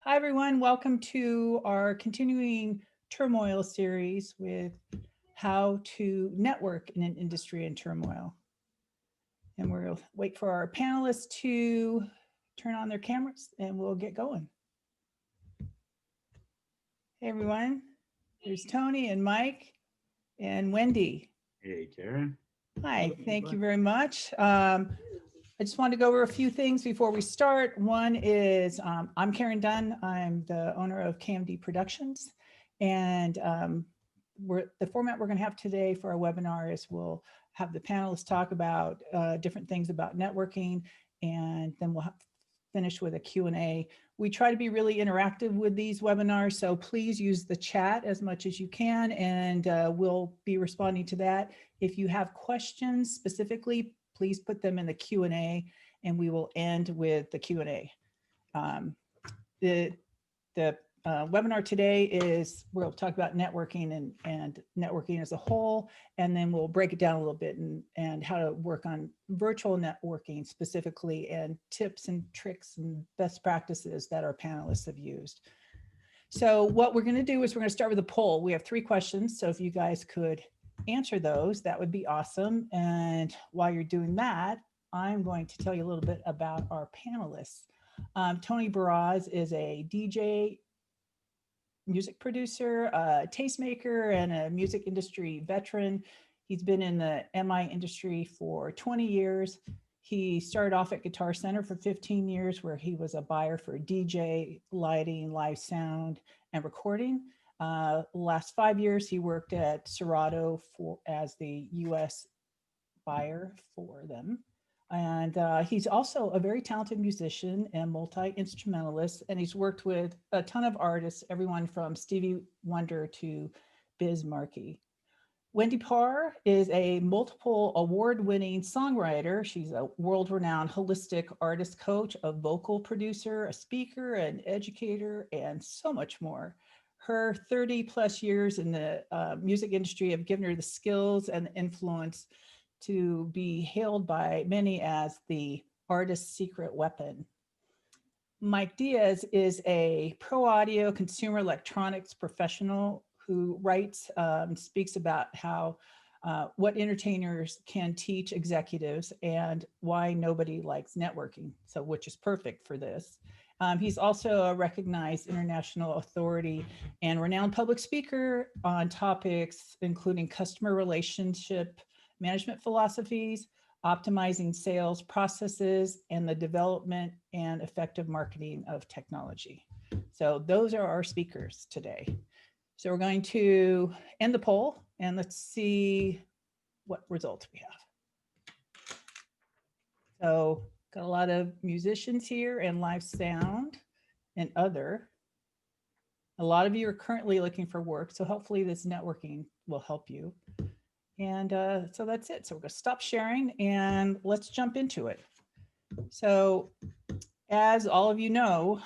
Hi, everyone. Welcome to our continuing Turmoil series with how to network in an industry in turmoil. And we'll wait for our panelists to turn on their cameras and we'll get going. Hey, everyone. There's Tony and Mike and Wendy. Hey, Karen. Hi, thank you very much. I just wanted to go over a few things before we start. One is I'm Karen Dunn. I'm the owner of KMD Productions. And the format we're going to have today for our webinar is we'll have the panelists talk about different things about networking, and then we'll finish with a Q&A. We try to be really interactive with these webinars, so please use the chat as much as you can, and we'll be responding to that. If you have questions specifically, please put them in the Q&A and we will end with the Q&A. The webinar today is, we'll talk about networking and networking as a whole, and then we'll break it down a little bit and how to work on virtual networking specifically, and tips and tricks and best practices that our panelists have used. So what we're going to do is we're going to start with a poll. We have 3 questions, so if you guys could answer those, that would be awesome. And while you're doing that, I'm going to tell you a little bit about our panelists. Tony Baraz is a DJ, music producer, a tastemaker, and a music industry veteran. He's been in the MI industry for 20 years. He started off at Guitar Center for 15 years, where he was a buyer for DJ, lighting, live sound, and recording. Last 5 years, he worked at Serato as the US buyer for them. And he's also a very talented musician and multi-instrumentalist, and he's worked with a ton of artists, everyone from Stevie Wonder to Biz Markie. Wendy Parr is a multiple award-winning songwriter. She's a world-renowned holistic artist coach, a vocal producer, a speaker, an educator, and so much more. Her 30 plus years in the music industry have given her the skills and the influence to be hailed by many as the artist's secret weapon. Mike Diaz is a pro audio consumer electronics professional who writes, speaks about how what entertainers can teach executives and why nobody likes networking, so which is perfect for this. He's also a recognized international authority and renowned public speaker on topics including customer relationship management philosophies, optimizing sales processes, and the development and effective marketing of technology. So those are our speakers today. So we're going to end the poll and let's see what results we have. So got a lot of musicians here and live sound and other. A lot of you are currently looking for work, so hopefully this networking will help you. And so that's it. So we're going to stop sharing and let's jump into it. So as all of you know,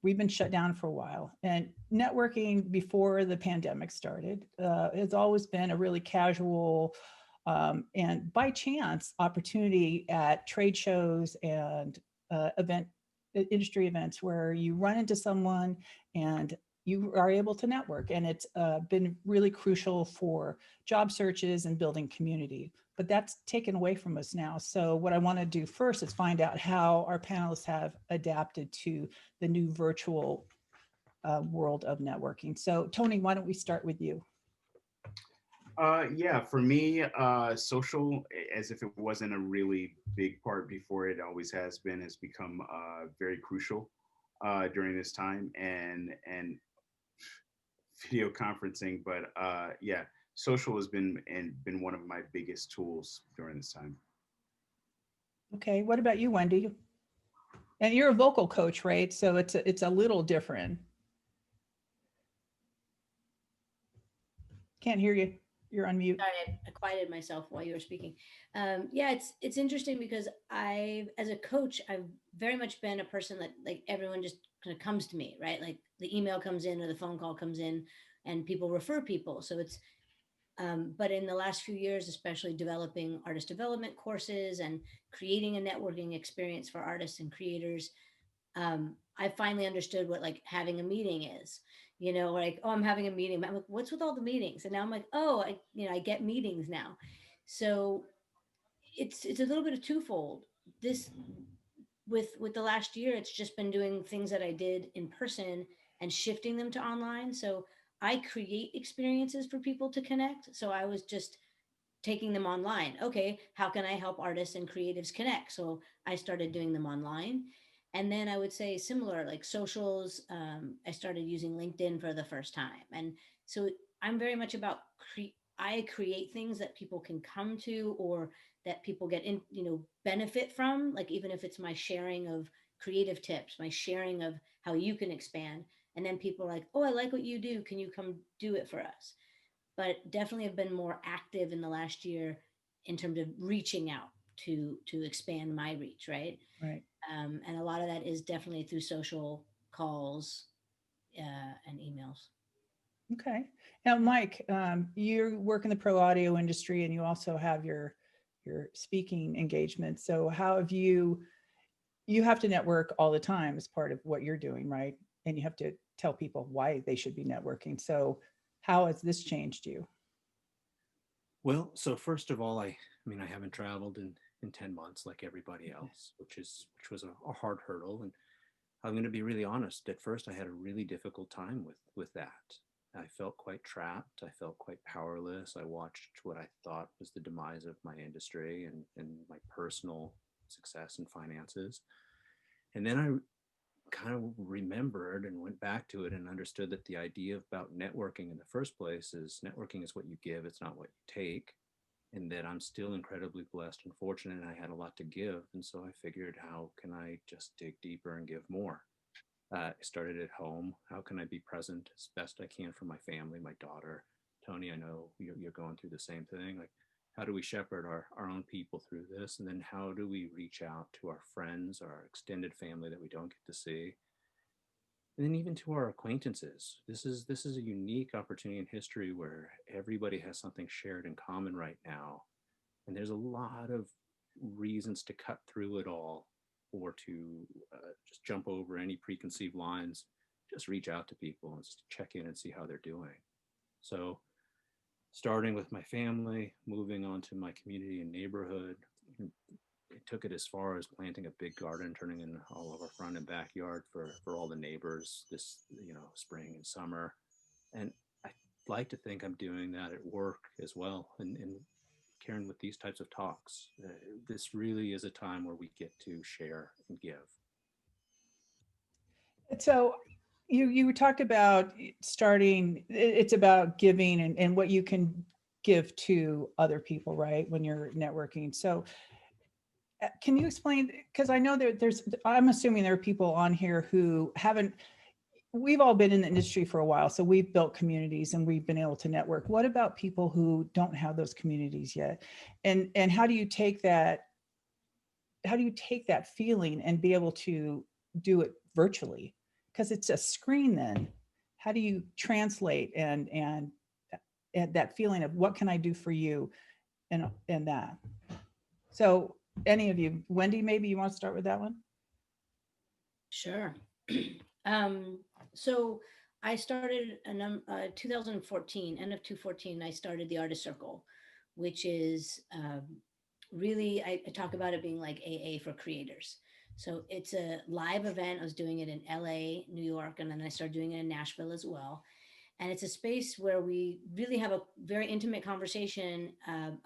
we've been shut down for a while, and networking before the pandemic started has always been a really casual and by chance opportunity at trade shows and industry events where you run into someone and you are able to network, and it's been really crucial for job searches and building community. But that's taken away from us now. So what I want to do first is find out how our panelists have adapted to the new virtual world of networking. So Tony, why don't we start with you? Yeah, for me, social, as if it wasn't a really big part before, it always has been, has become very crucial during this time, and video conferencing. But yeah, social has been one of my biggest tools during this time. Okay, what about you, Wendy? And you're a vocal coach, right? So it's a little different. Can't hear you. You're on mute. Sorry, I quieted myself while you were speaking. Yeah, it's interesting because as a coach, I've very much been a person that like everyone just kind of comes to me, right? Like the email comes in or the phone call comes in, and people refer people. So it's, but in the last few years, especially developing artist development courses and creating a networking experience for artists and creators, I finally understood what like having a meeting is, like, oh, I'm having a meeting. I'm like, what's with all the meetings? And now I'm like, oh, I get meetings now. So it's a little bit of twofold. This with the last year, it's just been doing things that I did in person and shifting them to online. So I create experiences for people to connect. So I was just taking them online. Okay, how can I help artists and creatives connect? So I started doing them online. And then I would say similar, like socials. I started using LinkedIn for the first time. And so I'm very much about I create things that people can come to, or that people get in, benefit from, like even if it's my sharing of creative tips, my sharing of how you can expand. And then people are like, oh, I like what you do. Can you come do it for us? But definitely have been more active in the last year in terms of reaching out to expand my reach, right? Right. And a lot of that is definitely through social calls and emails. Okay. Now, Mike, you work in the pro audio industry and you also have your speaking engagement. So how have you have to network all the time as part of what you're doing, right? And you have to tell people why they should be networking. So how has this changed you? Well, so first of all, I mean, I haven't traveled in 10 months like everybody else, which was a hard hurdle. And I'm going to be really honest. At first, I had a really difficult time with that. I felt quite trapped. I felt quite powerless. I watched what I thought was the demise of my industry and my personal success and finances. And then I kind of remembered and went back to it and understood that the idea about networking in the first place is networking is what you give, it's not what you take. And that I'm still incredibly blessed and fortunate, and I had a lot to give. And so I figured, how can I just dig deeper and give more? I started at home. How can I be present as best I can for my family, my daughter? Tony, I know you're going through the same thing. Like, how do we shepherd our own people through this? And then how do we reach out to our friends, our extended family that we don't get to see? And then even to our acquaintances. This is a unique opportunity in history where everybody has something shared in common right now. And there's a lot of reasons to cut through it all, or to just jump over any preconceived lines. Just reach out to people and just check in and see how they're doing. So starting with my family, moving on to my community and neighborhood, it took it as far as planting a big garden, turning in all of our front and backyard for all the neighbors this, spring and summer. And I like to think I'm doing that at work as well. And Karen, with these types of talks, this really is a time where we get to share and give. So you talked about starting, it's about giving and what you can give to other people, right? When you're networking. So can you explain, because I know I'm assuming there are people on here who haven't, we've all been in the industry for a while, so we've built communities and we've been able to network. What about people who don't have those communities yet? And how do you take that feeling and be able to do it virtually? Because it's a screen then. How do you translate and that feeling of what can I do for you and that? So any of you, Wendy, maybe you want to start with that one? Sure. um, so I started in 2014, end of 2014, I started the Artist Circle, which is really, I talk about it being like AA for creators. So it's a live event. I was doing it in LA, New York, and then I started doing it in Nashville as well. And it's a space where we really have a very intimate conversation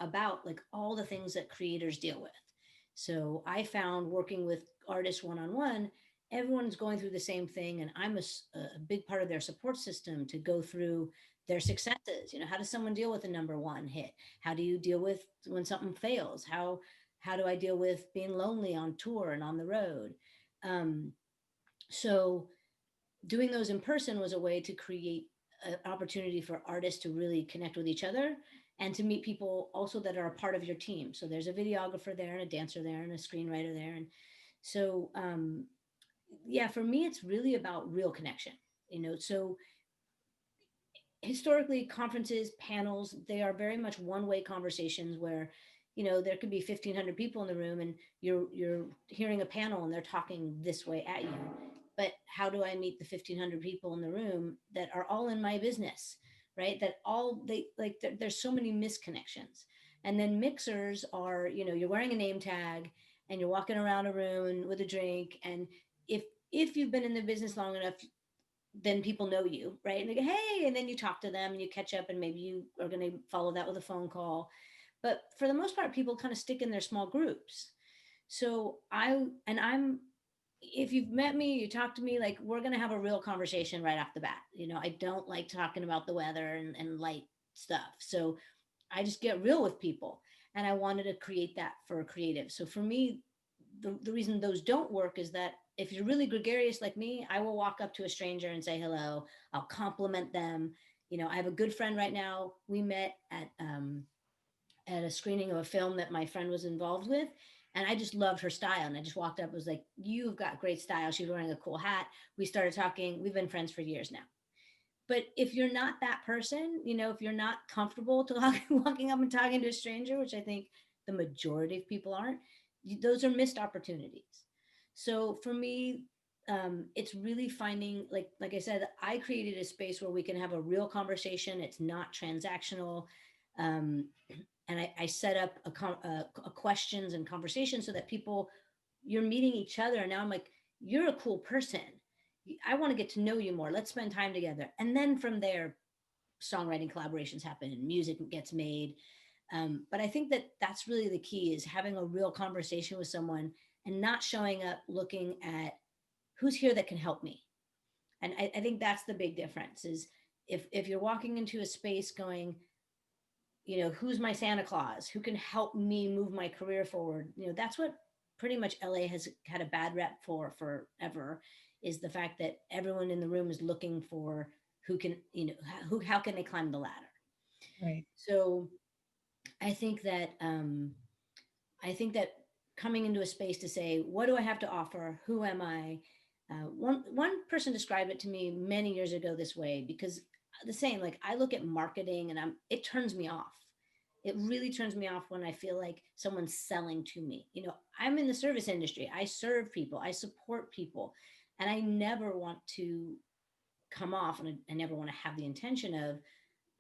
about like all the things that creators deal with. So I found working with artists one on one, everyone's going through the same thing, and I'm a big part of their support system to go through their successes. How does someone deal with a number one hit? How do you deal with when something fails? How do I deal with being lonely on tour and on the road? Um, so doing those in person was a way to create an opportunity for artists to really connect with each other and to meet people also that are a part of your team. So there's a videographer there and a dancer there and a screenwriter there. And so, yeah, for me, it's really about real connection, so historically conferences, panels, they are very much one-way conversations where there could be 1,500 people in the room, and you're hearing a panel and they're talking this way at you. But how do I meet the 1,500 people in the room that are all in my business, right? That all they like, there's so many misconnections. And then mixers are, you're wearing a name tag and you're walking around a room with a drink. And if you've been in the business long enough, then people know you, right? And they go, hey, and then you talk to them and you catch up, and maybe you are going to follow that with a phone call. But for the most part, people kind of stick in their small groups. So if you've met me, you talk to me, like, we're going to have a real conversation right off the bat. I don't like talking about the weather and light stuff. So I just get real with people. And I wanted to create that for a creative. So for me, the reason those don't work is that if you're really gregarious like me, I will walk up to a stranger and say hello. I'll compliment them. I have a good friend right now. We met at a screening of a film that my friend was involved with. And I just loved her style. And I just walked up, was like, you've got great style. She was wearing a cool hat. We started talking. We've been friends for years now. But if you're not that person, if you're not comfortable walking up and talking to a stranger, which I think the majority of people aren't, those are missed opportunities. So for me, it's really finding, like I said, I created a space where we can have a real conversation. It's not transactional. And I set up a questions and conversation so that you're meeting each other. And now I'm like, you're a cool person. I want to get to know you more. Let's spend time together. And then from there, songwriting collaborations happen and music gets made. But I think that that's really the key, is having a real conversation with someone and not showing up looking at who's here that can help me. And I think that's the big difference, is if you're walking into a space going, who's my Santa Claus? Who can help me move my career forward? That's what pretty much LA has had a bad rep for forever, is the fact that everyone in the room is looking for who can, how can they climb the ladder? Right. So I think that coming into a space to say, what do I have to offer? Who am I? One person described it to me many years ago this way, because the same, like, I look at marketing and it turns me off. It really turns me off when I feel like someone's selling to me. I'm in the service industry. I serve people, I support people, and I never want to come off, and I never want to have the intention of,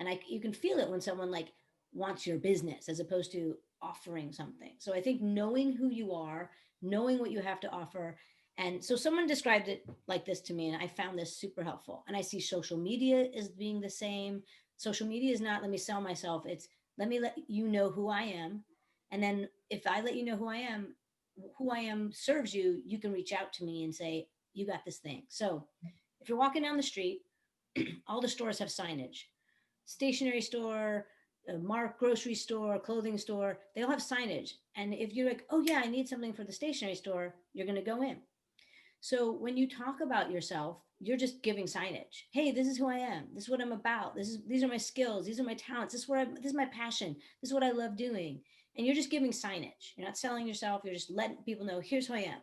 and you can feel it when someone like wants your business as opposed to offering something. So I think knowing who you are, knowing what you have to offer. And so someone described it like this to me, and I found this super helpful. And I see social media as being the same. Social media is not, let me sell myself. It's, let me let you know who I am. And then if I let you know who I am serves you, you can reach out to me and say, you got this thing. So if you're walking down the street, all the stores have signage. Stationery store, a Mark grocery store, clothing store, they all have signage. And if you're like, oh yeah, I need something for the stationery store, you're going to go in. So when you talk about yourself, you're just giving signage. Hey, this is who I am. This is what I'm about. These are my skills. These are my talents. This is my passion. This is what I love doing. And you're just giving signage. You're not selling yourself. You're just letting people know, here's who I am.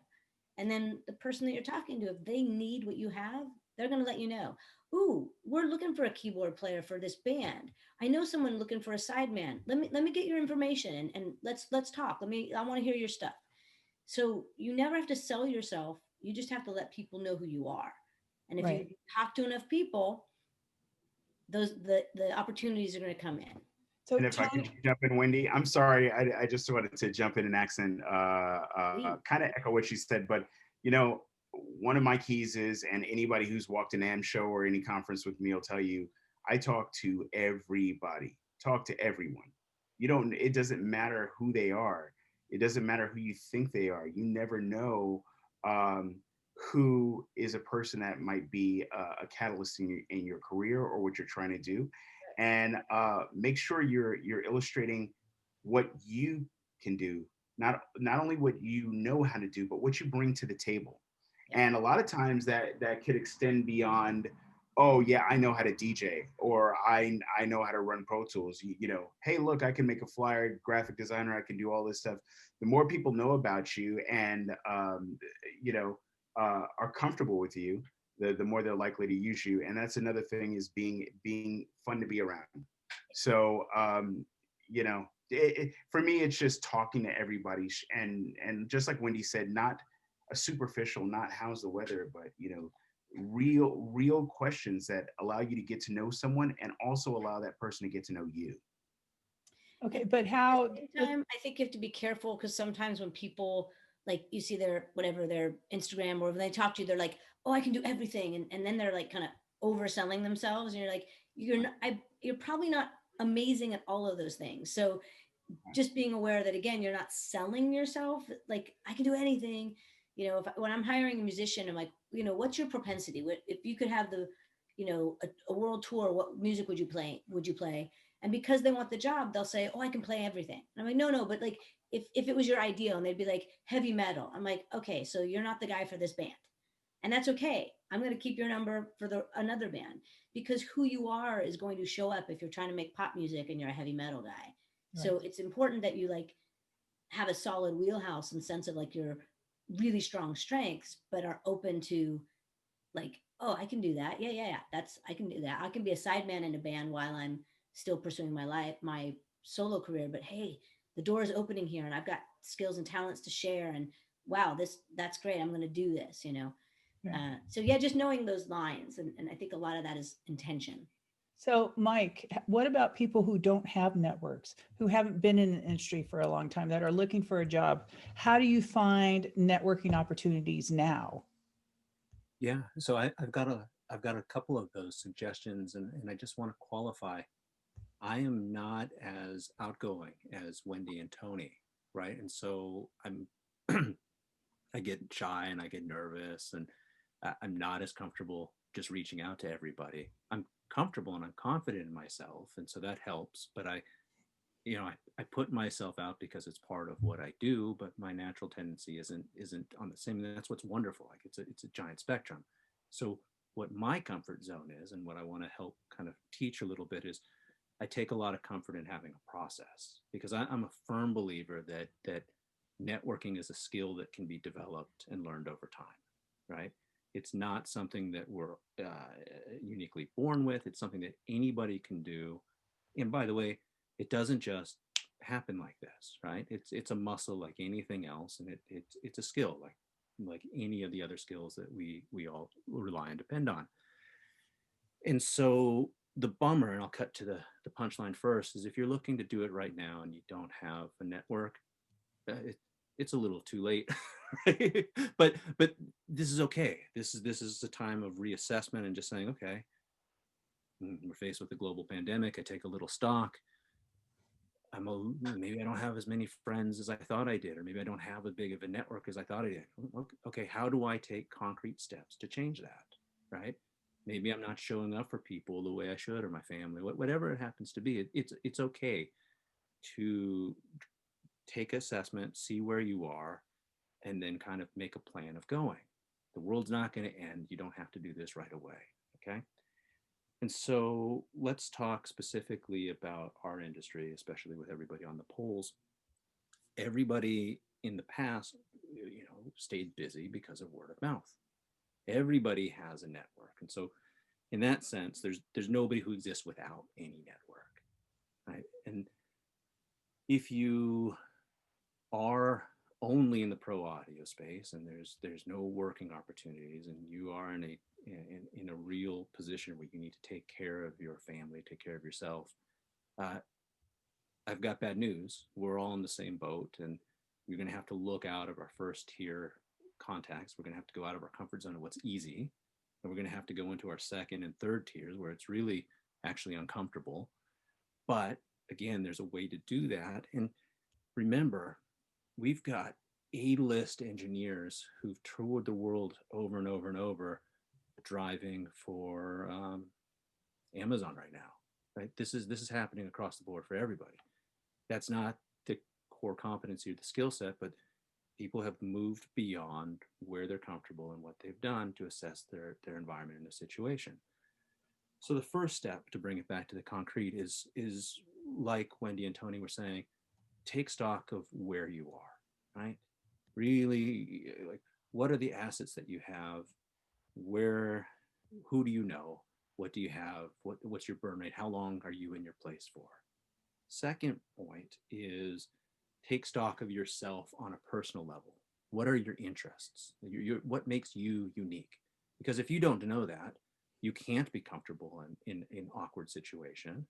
And then the person that you're talking to, if they need what you have, they're going to let you know. Ooh, we're looking for a keyboard player for this band. I know someone looking for a sideman. Let me get your information and let's talk. I want to hear your stuff. So you never have to sell yourself. You just have to let people know who you are. And if you talk to enough people, the opportunities are going to come in. So And if I could jump in, Wendy, I'm sorry, I just wanted to jump in and accent, kind of echo what she said, but one of my keys is, and anybody who's walked an AM show or any conference with me will tell you, I talk to everybody, talk to everyone. It doesn't matter who they are. It doesn't matter who you think they are. You never know who is a person that might be a catalyst in your career or what you're trying to do. And make sure you're illustrating what you can do, not only what you know how to do, but what you bring to the table. And a lot of times that could extend beyond, oh yeah, I know how to DJ, or I know how to run Pro Tools. Hey, look, I can make a flyer, graphic designer, I can do all this stuff. The more people know about you and are comfortable with you, the more they're likely to use you. And that's another thing, is being fun to be around. So you know, for me, it's just talking to everybody, and just like Wendy said, not a superficial, not how's the weather, but you know, real questions that allow you to get to know someone and also allow that person to get to know you. Okay, but At how, the same time, I think you have to be careful because sometimes when people like you see their whatever their Instagram or when they talk to you, they're like, "Oh, I can do everything," and then they're like kind of overselling themselves, and you're like, you're probably not amazing at all of those things. So just being aware that again, you're not selling yourself. Like I can do anything. You know, when I'm hiring a musician, I'm like, you know, what's your propensity? What if you could have the, you know, a world tour? What music would you play? Would you play? And because they want the job, they'll say, "Oh, I can play everything." And I'm like, "No, no." But like, if it was your ideal, and they'd be like heavy metal, I'm like, "Okay, so you're not the guy for this band, and that's okay. I'm going to keep your number for the another band because who you are is going to show up if you're trying to make pop music and you're a heavy metal guy. right. So it's important that you like have a solid wheelhouse and sense of like your really strong strengths, but are open to like, oh, I can do that. Yeah, yeah, yeah. That's I can do that. I can be a sideman in a band while I'm still pursuing my life, my solo career. But hey, the door is opening here, and I've got skills and talents to share. And wow, that's great. I'm going to do this. You know. Yeah. So yeah, just knowing those lines, and I think a lot of that is intention. So, Mike, what about people who don't have networks, who haven't been in the industry for a long time, that are looking for a job? How do you find networking opportunities now? Yeah, so I've got a couple of those suggestions, and I just want to qualify. I am not as outgoing as Wendy and Tony, right? And so I'm I get shy and I get nervous, and I'm not as comfortable just reaching out to everybody. I'm comfortable and I'm confident in myself, and so that helps. But I put myself out because it's part of what I do, but my natural tendency isn't on the same. And that's what's wonderful. Like it's a giant spectrum. So what my comfort zone is, and what I want to help kind of teach a little bit is, I take a lot of comfort in having a process because I'm a firm believer that networking is a skill that can be developed and learned over time, right? It's not something that we're uniquely born with. It's something that anybody can do. And by the way, it doesn't just happen like this, right? It's a muscle like anything else, and it's a skill like any of the other skills that we all rely and depend on. And so the bummer, and I'll cut to the punchline first, is if you're looking to do it right now and you don't have a network, it's a little too late. Right? But this is okay. This is a time of reassessment and just saying, okay, we're faced with a global pandemic. I take a little stock. Maybe I don't have as many friends as I thought I did, or maybe I don't have as big of a network as I thought I did. Okay, how do I take concrete steps to change that? Right? Maybe I'm not showing up for people the way I should, or my family, whatever it happens to be. It's okay to take assessment, see where you are, and then kind of make a plan of going. The world's not going to end. You don't have to do this right away. Okay. And so let's talk specifically about our industry, especially with everybody on the polls. Everybody in the past, stayed busy because of word of mouth. Everybody has a network. And so in that sense, there's nobody who exists without any network. Right. And if you are only in the pro audio space and there's no working opportunities, and you are in a real position where you need to take care of your family, take care of yourself, uh, I've got bad news. We're all in the same boat, and we're going to have to look out of our first tier contacts. We're going to have to go out of our comfort zone of what's easy, and we're going to have to go into our second and third tiers where it's really actually uncomfortable. But again, there's a way to do that. And remember, we've got A-list engineers who've toured the world over and over and over, driving for Amazon right now. Right? This is happening across the board for everybody. That's not the core competency or the skill set, but people have moved beyond where they're comfortable and what they've done to assess their environment in a situation. So the first step to bring it back to the concrete is like Wendy and Tony were saying, take stock of where you are, right? Really, like, what are the assets that you have? Who do you know? What do you have? What's your burn rate? How long are you in your place for? Second point is take stock of yourself on a personal level. What are your interests? What makes you unique? Because if you don't know that, you can't be comfortable in awkward situation.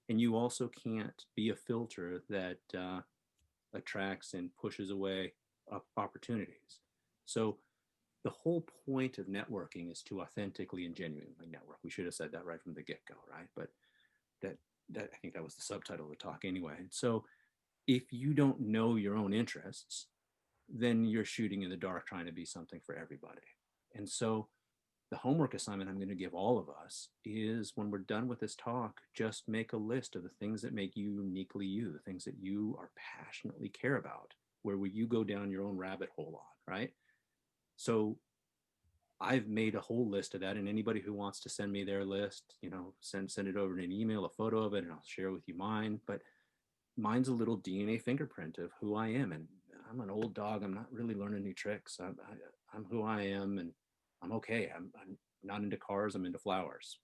And you also can't be a filter that attracts and pushes away opportunities. So the whole point of networking is to authentically and genuinely network. We should have said that right from the get-go, right? But that I think that was the subtitle of the talk anyway. So if you don't know your own interests, then you're shooting in the dark trying to be something for everybody. And so the homework assignment I'm going to give all of us is, when we're done with this talk, just make a list of the things that make you uniquely you, the things that you are passionately care about, where will you go down your own rabbit hole on, right? So I've made a whole list of that, and anybody who wants to send me their list, send it over in an email, a photo of it, and I'll share with you mine. But mine's a little DNA fingerprint of who I am. And I'm an old dog. I'm not really learning new tricks. I'm who I am, and I'm okay. I'm not into cars. I'm into flowers.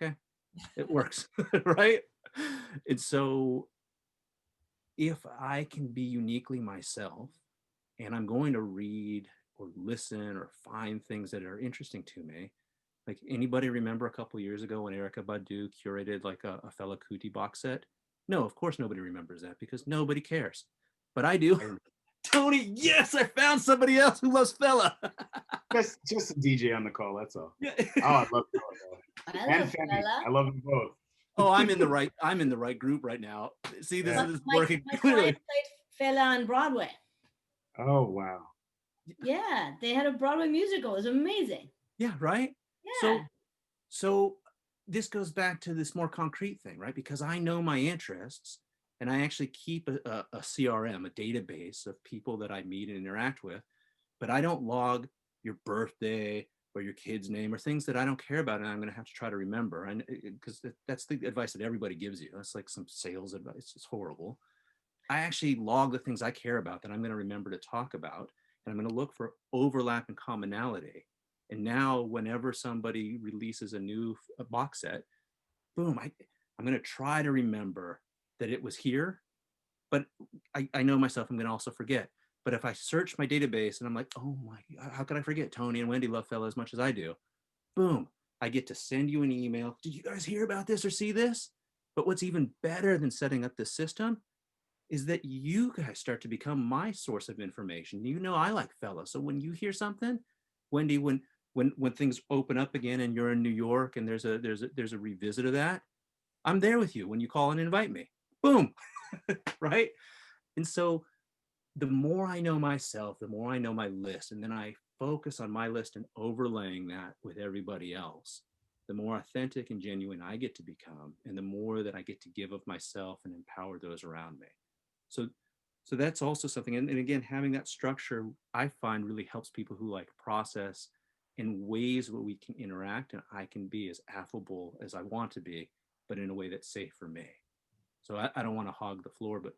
Okay, it works, right? And so if I can be uniquely myself, and I'm going to read or listen or find things that are interesting to me. Like, anybody remember a couple of years ago when Erykah Badu curated like a Fela Kuti box set? No, of course nobody remembers that, because nobody cares. But I do. Tony, yes, I found somebody else who loves Fela. Just a DJ on the call, that's all. Yeah. Oh, I love Fela. And Femi. I love them both. Oh, I'm in the right group right now. See, this is working my clearly. client played Fela on Broadway. Oh, wow. Yeah, they had a Broadway musical. It was amazing. Yeah, right? Yeah. So this goes back to this more concrete thing, right? Because I know my interests, and I actually keep a CRM, a database of people that I meet and interact with, but I don't log your birthday or your kid's name or things that I don't care about, and I'm going to have to try to remember. And because that's the advice that everybody gives you. That's like some sales advice. It's horrible. I actually log the things I care about that I'm going to remember to talk about, and I'm going to look for overlap and commonality. And now whenever somebody releases a new box set, boom, I'm going to try to remember that it was here, but I know myself, I'm going to also forget. But if I search my database and I'm like, oh my, how could I forget? Tony and Wendy love Fela as much as I do. Boom, I get to send you an email. Did you guys hear about this or see this? But what's even better than setting up this system is that you guys start to become my source of information. I like Fela. So when you hear something, Wendy, when things open up again and you're in New York and there's a revisit of that, I'm there with you when you call and invite me. Boom, right? And so the more I know myself, the more I know my list, and then I focus on my list and overlaying that with everybody else, the more authentic and genuine I get to become, and the more that I get to give of myself and empower those around me. So that's also something. And again, having that structure, I find, really helps people who like process in ways where we can interact and I can be as affable as I want to be, but in a way that's safe for me. So I don't want to hog the floor, but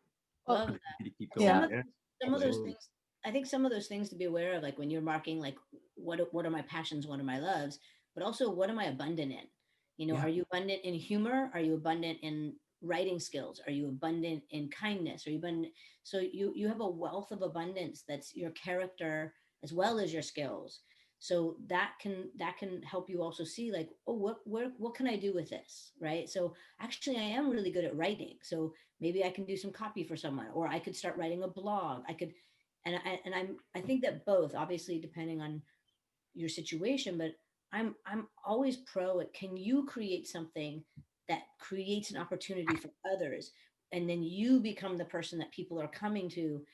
Love I'm that. happy to keep going. Yeah. Some of those things, I think some of those things to be aware of, like when you're marking, like what are my passions, what are my loves, but also what am I abundant in? Are you abundant in humor? Are you abundant in writing skills? Are you abundant in kindness? Are you abundant? So you have a wealth of abundance that's your character as well as your skills. So that can help you also see, like, oh, what can I do with this, right? So actually, I am really good at writing. So maybe I can do some copy for someone, or I could start writing a blog. I could, and I think that both, obviously depending on your situation, but I'm always pro it. Can you create something that creates an opportunity for others, and then you become the person that people are coming to,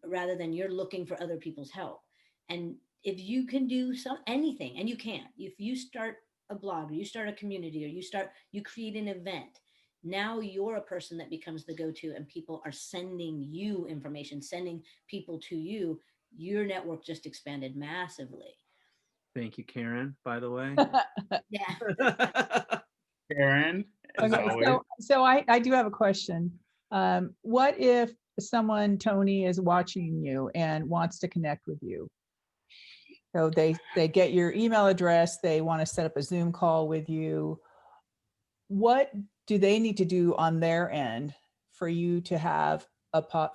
rather than you're looking for other people's help. And if you can do anything, and you can, if you start a blog, or you start a community, or you create an event, now you're a person that becomes the go-to, and people are sending you information, sending people to you. Your network just expanded massively. Thank you, Karen, by the way. Yeah. Karen, as Okay, always. so I do have a question. What if someone, Tony, is watching you and wants to connect with you? So they get your email address, they want to set up a Zoom call with you. What do they need to do on their end for you to have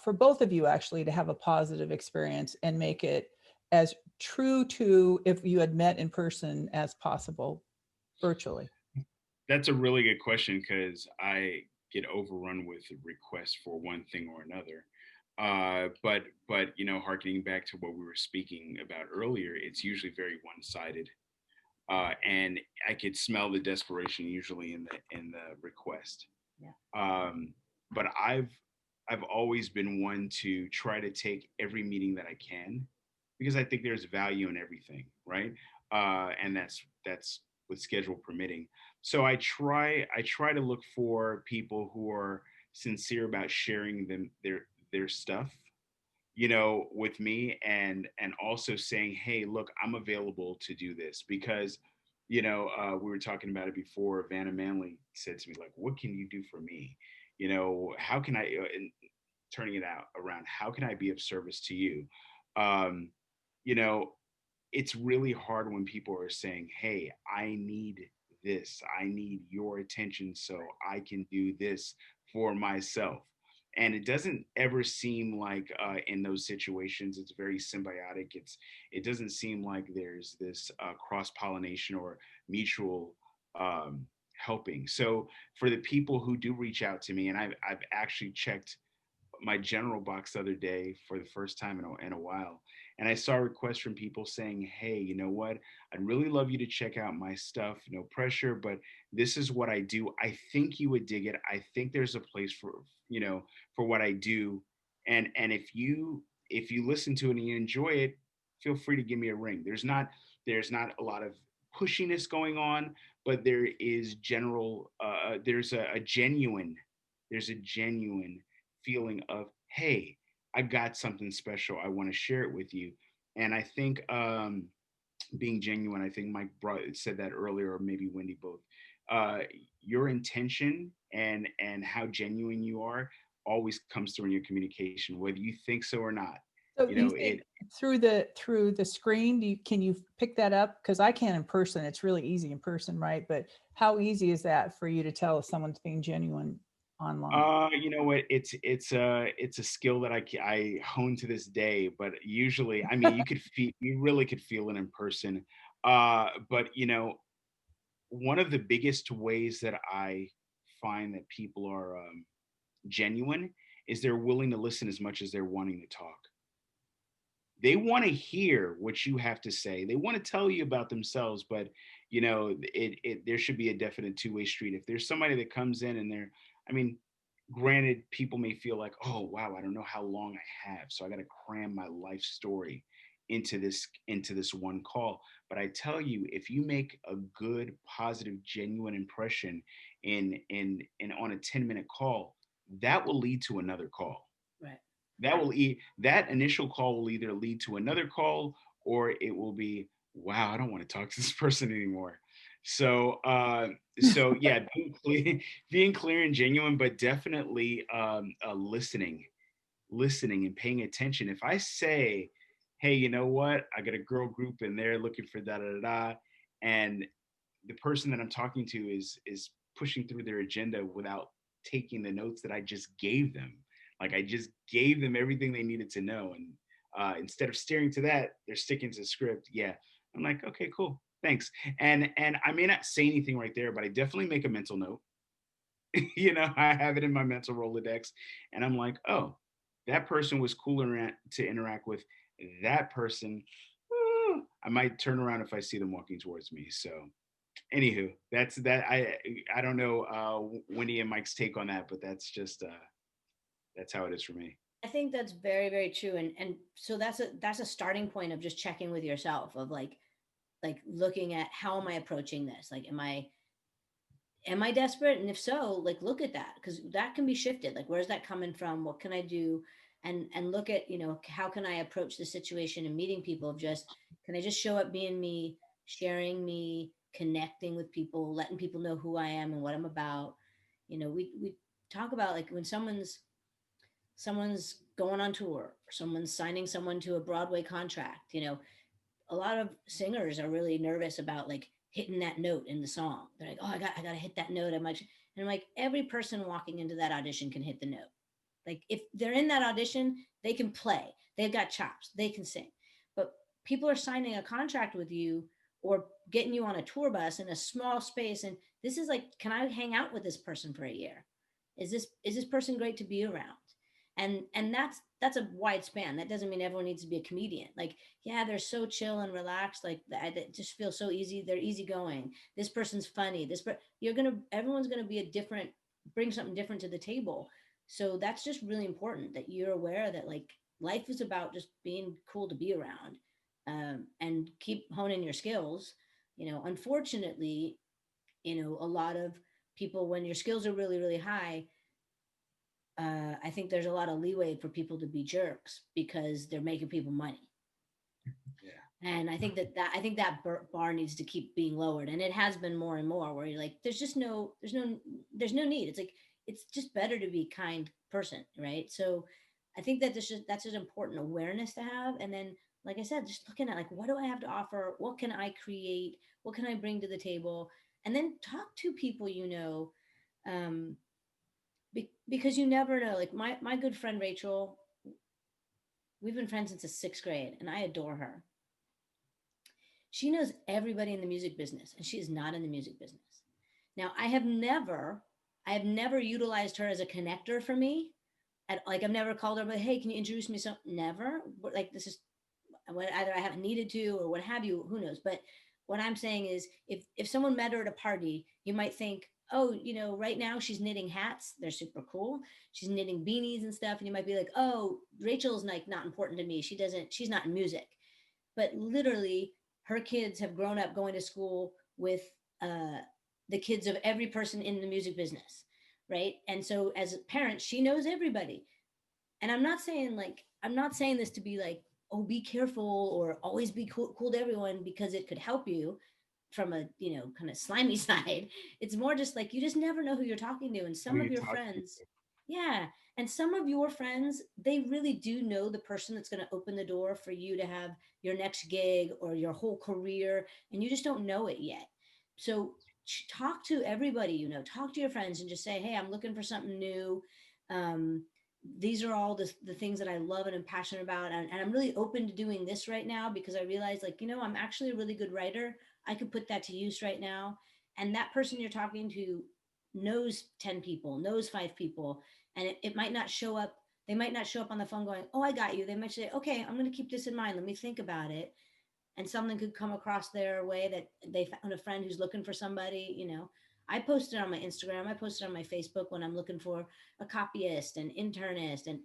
for both of you actually to have a positive experience and make it as true to if you had met in person as possible virtually? That's a really good question because I get overrun with requests for one thing or another. But harkening back to what we were speaking about earlier, it's usually very one-sided, and I could smell the desperation usually in the request. Yeah. But I've always been one to try to take every meeting that I can because I think there's value in everything, right? And that's with schedule permitting. So I try to look for people who are sincere about sharing their stuff, with me, and also saying, hey, look, I'm available to do this because, we were talking about it before. Vanna Manley said to me, like, what can you do for me? How can I, and turning it out around, how can I be of service to you? Um, you know, it's really hard when people are saying, hey, I need this, I need your attention so I can do this for myself. And it doesn't ever seem like, in those situations it's very symbiotic. It doesn't seem like there's this cross pollination or mutual helping. So for the people who do reach out to me, and I've actually checked my general box the other day for the first time in a while. And I saw requests from people saying, hey, you know what? I'd really love you to check out my stuff. No pressure, but this is what I do. I think you would dig it. I think there's a place for what I do. And if you listen to it and you enjoy it, feel free to give me a ring. There's not a lot of pushiness going on, but there is there's a genuine feeling of, hey, I got something special, I want to share it with you. And I think, being genuine, I think Mike said that earlier, or maybe Wendy, both. uh, your intention and how genuine you are always comes through in your communication, whether you think so or not. So you do you know think it through the screen, can you pick that up? Because I can in person. It's really easy in person, right? But how easy is that for you to tell if someone's being genuine online? You know what? It's a skill that I hone to this day. But usually, I mean, you really could feel it in person. But one of the biggest ways that I find that people are, genuine, is they're willing to listen as much as they're wanting to talk. They want to hear what you have to say. They want to tell you about themselves, but there should be a definite two-way street. If there's somebody that comes in and I mean, granted, people may feel like, oh wow, I don't know how long I have, so I got to cram my life story into this one call. But I tell you, if you make a good, positive, genuine impression in on a 10-minute call, that will lead to another call. Right. That initial call will either lead to another call, or it will be, wow, I don't want to talk to this person anymore. So yeah, being clear and genuine, but definitely, listening and paying attention. If I say, hey, you know what, I got a girl group and they're looking for da da da da, and the person that I'm talking to is pushing through their agenda without taking the notes that I just gave them. Like, I just gave them everything they needed to know, and instead of steering to that, they're sticking to the script. Yeah, I'm like, okay, cool, thanks. And I may not say anything right there, but I definitely make a mental note. I have it in my mental Rolodex, and I'm like, oh, that person was cool to interact with. That person, I might turn around if I see them walking towards me. So anywho, that's that. I don't know, Wendy and Mike's take on that, but that's how it is for me. I think that's very, very true. And so that's a starting point of just checking with yourself of like looking at how am I approaching this? Like, am I desperate? And if so, like look at that, because that can be shifted. Like, where's that coming from? What can I do? And look at, how can I approach the situation and meeting people of just, can I just show up being me, sharing me, connecting with people, letting people know who I am and what I'm about. We talk about like when someone's going on tour or someone's signing someone to a Broadway contract, a lot of singers are really nervous about like hitting that note in the song. They're like, oh, I got to hit that note. And I'm like, every person walking into that audition can hit the note. Like if they're in that audition, they can play. They've got chops. They can sing. But people are signing a contract with you or getting you on a tour bus in a small space. And this is like, can I hang out with this person for a year? Is this person great to be around? And that's a wide span. That doesn't mean everyone needs to be a comedian. Like, yeah, they're so chill and relaxed. Like that just feels so easy. They're easygoing. This person's funny. Everyone's gonna be bring something different to the table. So that's just really important that you're aware that like life is about just being cool to be around, and keep honing your skills. Unfortunately, a lot of people, when your skills are really, really high, I think there's a lot of leeway for people to be jerks because they're making people money. Yeah. And I think that bar needs to keep being lowered, and it has been more and more. Where you're like, there's no need. It's like it's just better to be a kind person, right? So I think that that's an important awareness to have. And then, like I said, just looking at like, what do I have to offer? What can I create? What can I bring to the table? And then talk to people, um, because you never know. Like my good friend Rachel, we've been friends since the sixth grade, and I adore her. She knows everybody in the music business, and she is not in the music business. Now, I have never utilized her as a connector for me. Like I've never called her, but hey, can you introduce me? So never. Like this is what either I haven't needed to or what have you. Who knows? But what I'm saying is, if someone met her at a party, you might think, oh, right now she's knitting hats. They're super cool. She's knitting beanies and stuff, and you might be like, oh, Rachel's like not important to me. She's not in music. But literally, her kids have grown up going to school with uh, the kids of every person in the music business, right? And so as a parent, she knows everybody. And I'm not saying this to be like, oh, be careful or always be cool to everyone, because it could help you from a kind of slimy side. It's more just like you just never know who you're talking to, and some Who of you your talk to. friends, yeah, and some of your friends, they really do know the person that's going to open the door for you to have your next gig or your whole career, and you just don't know it yet. So talk to everybody, talk to your friends and just say, hey, I'm looking for something new. um, these are all the things that I love and am passionate about, and I'm really open to doing this right now because I realize, like, I'm actually a really good writer. I could put that to use right now. And that person you're talking to knows 10 people, knows 5 people, and it might not show up. They might not show up on the phone going, oh, I got you. They might say, okay, I'm going to keep this in mind. Let me think about it. And something could come across their way that they found a friend who's looking for somebody. I posted on my Instagram, I posted on my Facebook when I'm looking for a copyist, an internist, and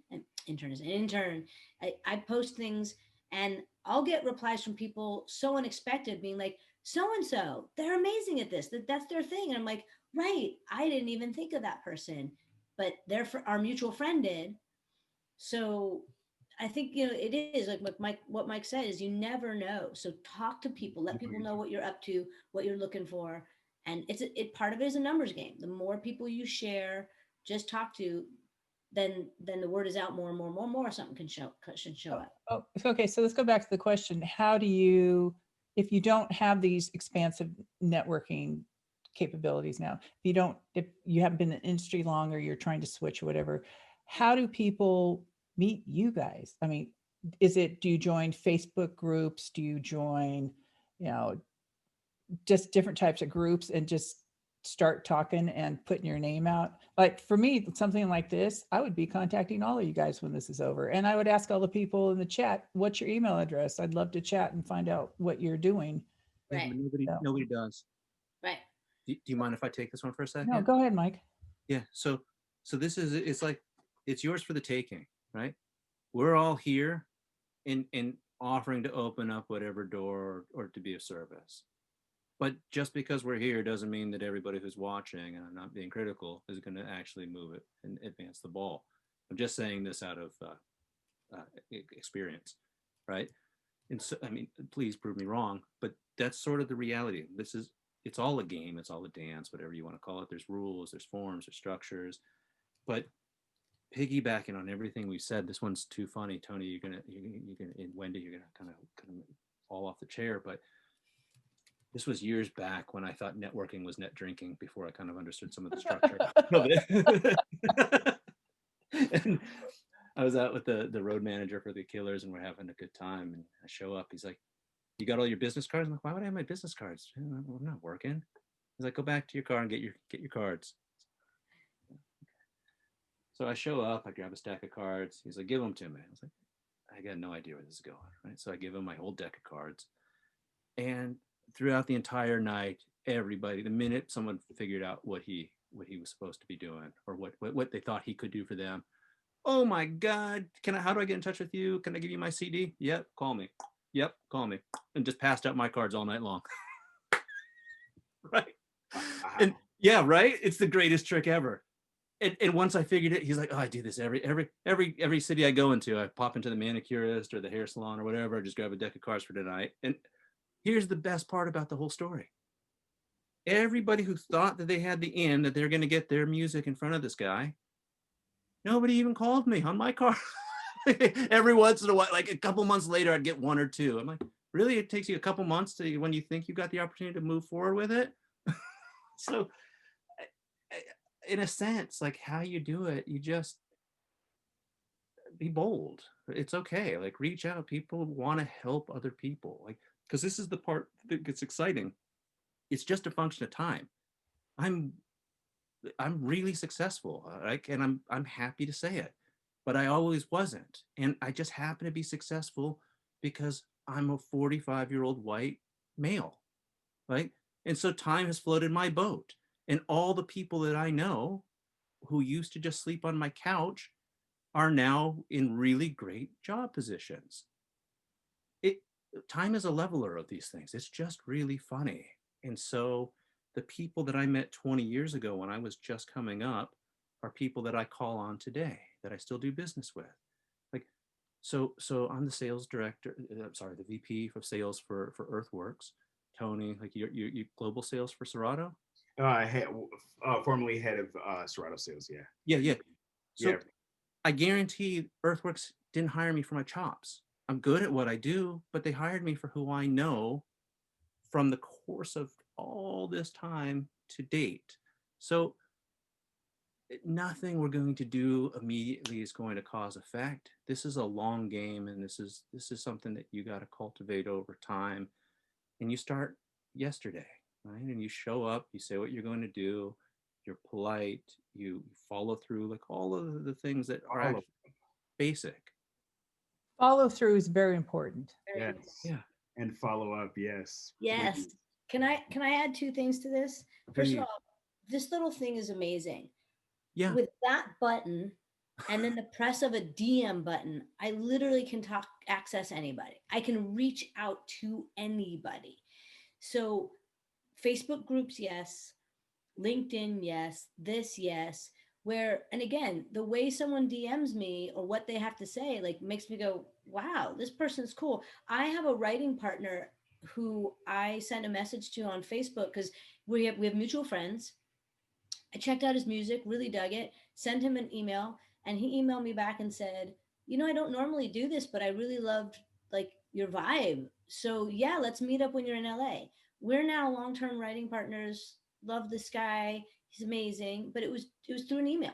internist, an intern. I post things, and I'll get replies from people so unexpected, being like, so and so, they're amazing at this. That's their thing. And I'm like, right, I didn't even think of that person, but our mutual friend did. So I think it is like what Mike said is you never know. So talk to people, let people know what you're up to, what you're looking for, and it part of it is a numbers game. The more people you share, just talk to, then the word is out more and more and more and more. Something should show up. Oh, okay. So let's go back to the question. How do you, if you don't have these expansive networking capabilities now, if you haven't been in the industry long or you're trying to switch or whatever, how do people meet you guys? I mean, do you join Facebook groups? Do you join, you know, just different types of groups and just start talking and putting your name out? Like for me, something like this, I would be contacting all of you guys when this is over. And I would ask all the people in the chat, what's your email address? I'd love to chat and find out what you're doing. Yeah, Right. but nobody does. Right. Do you mind if I take this one for a second? No, go ahead, Mike. Yeah. So it's like, it's yours for the taking, right? We're all here in offering to open up whatever door or to be of service. But just because we're here doesn't mean that everybody who's watching, and I'm not being critical, is going to actually move it and advance the ball. I'm just saying this out of experience, right? And so, I mean, please prove me wrong, but that's sort of the reality. It's all a game, it's all a dance, whatever you want to call it. There's rules, there's forms, there's structures, but piggybacking on everything we said, this one's too funny. Tony, you're gonna, and Wendy, you're gonna kind of fall off the chair, but This was years back when I thought networking was net drinking before I kind of understood some of the structure of it. And I was out with the road manager for the Killers, and we're having a good time. And I show up. He's like, "You got all your business cards?" I'm like, "Why would I have my business cards? I'm not working." He's like, "Go back to your car and get your cards." So I show up. I grab a stack of cards. He's like, "Give them to me." I was like, "I got no idea where this is going." Right. So I give him my whole deck of cards, and throughout the entire night, everybody, the minute someone figured out what he was supposed to be doing, or what they thought he could do for them, "Oh my God, how do I get in touch with you? Can I give you my CD?" "Yep, call me." "Yep, call me." And just passed out my cards all night long. Right. And yeah, right. It's the greatest trick ever. And once I figured it, he's like, "Oh, I do this every city I go into. I pop into the manicurist or the hair salon or whatever. I just grab a deck of cards for tonight." And here's the best part about the whole story. Everybody who thought that they had the in, that they're going to get their music in front of this guy, nobody even called me on my car. Every once in a while, like a couple months later, I'd get one or two. I'm like, really? It takes you a couple months to when you think you got the opportunity to move forward with it? So in a sense, like how you do it, you just be bold. It's okay. Like reach out. People want to help other people. Like, because this is the part that gets exciting. It's just a function of time. I'm really successful, like, and I'm happy to say it, but I always wasn't, and I just happen to be successful because I'm a 45-year-old white male, right? And so time has floated my boat, and all the people that I know who used to just sleep on my couch are now in really great job positions. It Time is a leveler of these things. It's just really funny. And so the people that I met 20 years ago when I was just coming up are people that I call on today, that I still do business with. Like, so I'm the sales director, I'm sorry, the VP of sales for Earthworks. Tony, like you global sales for Serato? Formerly head of Serato sales. Yeah. Yeah. So Yeah. I guarantee Earthworks didn't hire me for my chops. I'm good at what I do, but they hired me for who I know from the course of all this time to date. So nothing we're going to do immediately is going to cause effect. This is a long game, and this is something that you got to cultivate over time. And you start yesterday, right? And you show up, you say what you're going to do, you're polite, you follow through, like all of the things that are actually basic. Follow through is very important. Yes. Yeah. And follow up. Yes. Yes. Please. Can I add two things to this? First of all, this little thing is amazing. Yeah. With that button and then the press of a DM button, I literally can access anybody. I can reach out to anybody. So Facebook groups, yes. LinkedIn, yes. This, yes. Where, and again, the way someone DMs me or what they have to say, like makes me go, wow, this person's cool. I have a writing partner who I sent a message to on Facebook because we have mutual friends. I checked out his music, really dug it, sent him an email, and he emailed me back and said, I don't normally do this, but I really loved like your vibe. So yeah, let's meet up when you're in LA. We're now long-term writing partners. Love this guy. He's amazing. But it was through an email,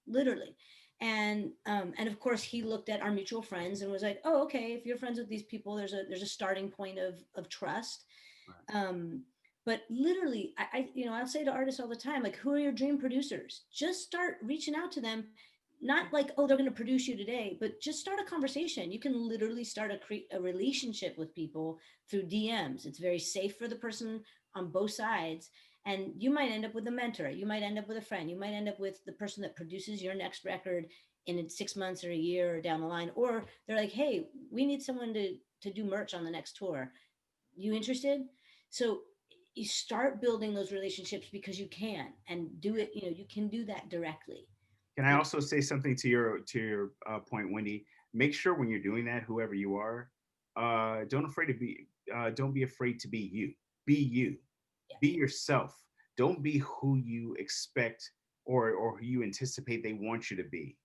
literally. And of course he looked at our mutual friends and was like, oh, okay, if you're friends with these people, there's a starting point of trust. Right. But literally, I'll say to artists all the time, like, who are your dream producers? Just start reaching out to them. Not like, oh, they're going to produce you today, but just start a conversation. You can literally start a relationship with people through DMs. It's very safe for the person on both sides. And you might end up with a mentor. You might end up with a friend. You might end up with the person that produces your next record in 6 months or a year or down the line. Or they're like, hey, we need someone to do merch on the next tour. You interested? So you start building those relationships because you can, and do it. You can do that directly. Can I also say something to your point, Wendy? Make sure when you're doing that, whoever you are, don't be afraid to be you. Be you. Yeah. Be yourself. Don't be who you expect or who you anticipate they want you to be.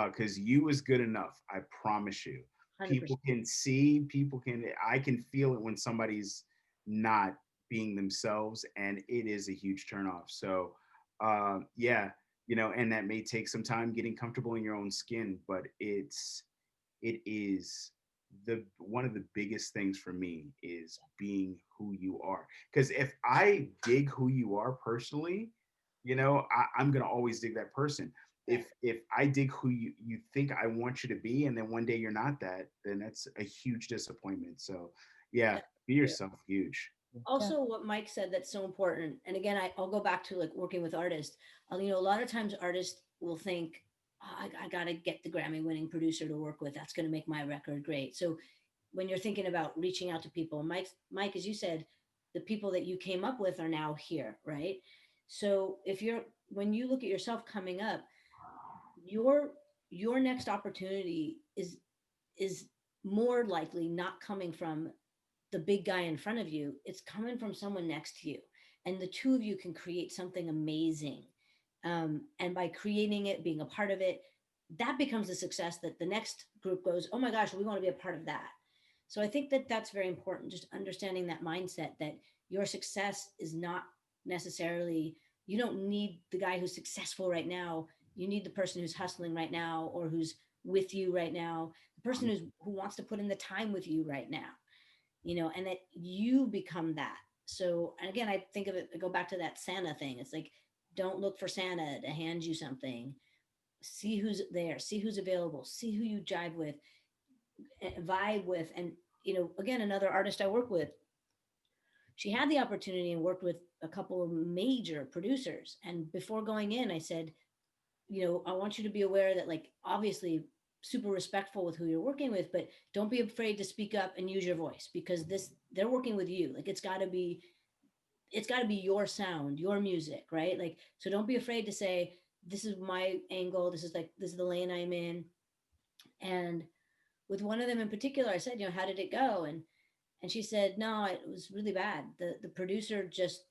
Because you is good enough. I promise you. 100%. People can see. I can feel it when somebody's not being themselves, and it is a huge turnoff. So yeah, and that may take some time getting comfortable in your own skin, but it is the one of the biggest things for me is being who you are. Because if I dig who you are personally, I'm gonna always dig that person. If I dig who you think I want you to be, and then one day you're not that, then that's a huge disappointment. So yeah, be yourself. Huge. Yeah. Also, what Mike said that's so important, and again, I'll go back to like working with artists. A lot of times artists will think, "Oh, I got to get the Grammy winning producer to work with. That's going to make my record great." So when you're thinking about reaching out to people, Mike, as you said, the people that you came up with are now here, right? So when you look at yourself coming up, your your next opportunity is more likely not coming from the big guy in front of you. It's coming from someone next to you, and the two of you can create something amazing. And by creating it, being a part of it, that becomes a success that the next group goes, oh my gosh, we want to be a part of that. So I think that that's very important, just understanding that mindset that your success is not necessarily, you don't need the guy who's successful right now. You need the person who's hustling right now, or who's with you right now, the person who wants to put in the time with you right now, and that you become that. So, and again, I think of it, I go back to that Santa thing. It's like, don't look for Santa to hand you something. See who's there, see who's available, see who you jive with, vibe with. And, again, another artist I work with, she had the opportunity and worked with a couple of major producers. And before going in, I said, I want you to be aware that, like, obviously super respectful with who you're working with, but don't be afraid to speak up and use your voice, because they're working with you. Like, it's got to be your sound, your music, right? Like, so don't be afraid to say, this is my angle. This is the lane I'm in. And with one of them in particular, I said, how did it go? And she said, no, it was really bad. The producer just